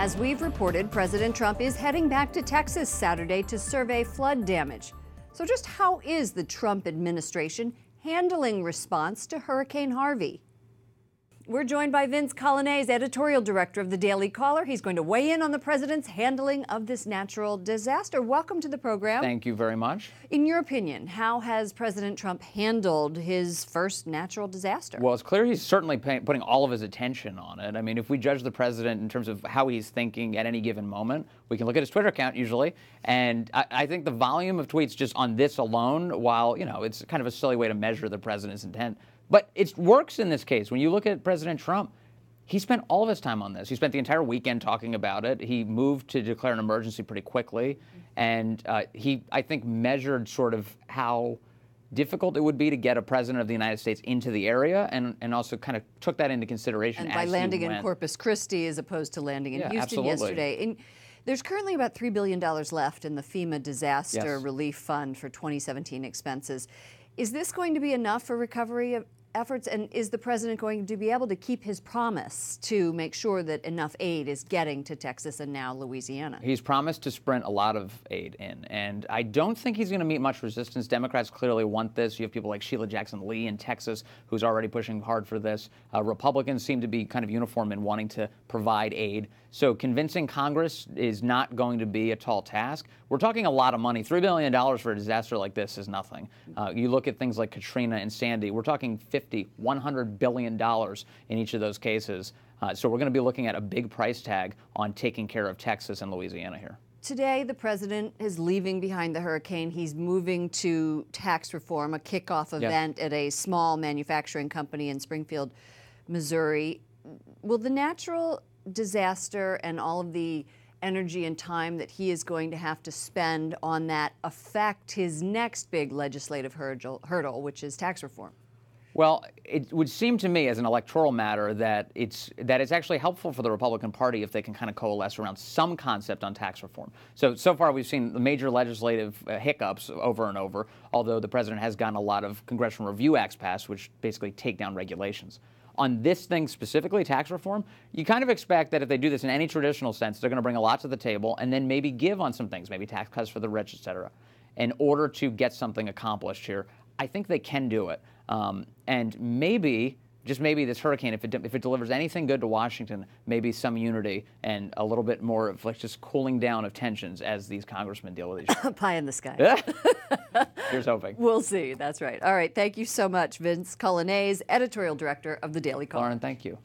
As we've reported, President Trump is heading back to Texas Saturday to survey flood damage. So just how is the Trump administration handling response to Hurricane Harvey? We're joined by Vince Coglianese, editorial director of the Daily Caller. He's going to weigh in on the president's handling of this natural disaster. Welcome to the program. Thank you very much. In your opinion, how has President Trump handled his first natural disaster? Well, it's clear he's certainly putting all of his attention on it. I mean, if we judge the president in terms of how he's thinking at any given moment, we can look at his Twitter account usually, and I think the volume of tweets just on this alone, while, it's kind of a silly way to measure the president's intent, but it works in this case. When you look at President Trump, he spent all of his time on this. He spent the entire weekend talking about it. He moved to declare an emergency pretty quickly. And he, I think, measured sort of how difficult it would be to get a president of the United States into the area, and also kind of took that into consideration. And by landing in Corpus Christi as opposed to landing in Houston yesterday. And there's currently about $3 billion left in the FEMA disaster relief fund for 2017 expenses. Is this going to be enough for recovery efforts, and is the president going to be able to keep his promise to make sure that enough aid is getting to Texas and now Louisiana? He's promised to sprint a lot of aid in, and I don't think he's going to meet much resistance. Democrats clearly want this. You have people like Sheila Jackson Lee in Texas who's already pushing hard for this. Republicans seem to be kind of uniform in wanting to provide aid. So convincing Congress is not going to be a tall task. We're talking a lot of money. $3 billion for a disaster like this is nothing. You look at things like Katrina and Sandy, we're talking $100 billion in each of those cases. So we're going to be looking at a big price tag on taking care of Texas and Louisiana here. Today, the president is leaving behind the hurricane. He's moving to tax reform, a kickoff event at a small manufacturing company in Springfield, Missouri. Will the natural disaster and all of the energy and time that he is going to have to spend on that affect his next big legislative hurdle, which is tax reform? Well, it would seem to me as an electoral matter that it's actually helpful for the Republican Party if they can kind of coalesce around some concept on tax reform. So far we've seen the major legislative hiccups over and over, although the president has gotten a lot of Congressional Review Acts passed, which basically take down regulations. On this thing specifically, tax reform, you kind of expect that if they do this in any traditional sense, they're going to bring a lot to the table and then maybe give on some things, maybe tax cuts for the rich, et cetera, in order to get something accomplished here. I think they can do it. And maybe, just maybe, this hurricane, if it delivers anything good to Washington, maybe some unity and a little bit more of like just cooling down of tensions as these congressmen deal with these. Pie in the sky. Here's hoping. We'll see. That's right. All right. Thank you so much, Vince Coglianese, editorial director of the Daily Caller. Lauren, thank you.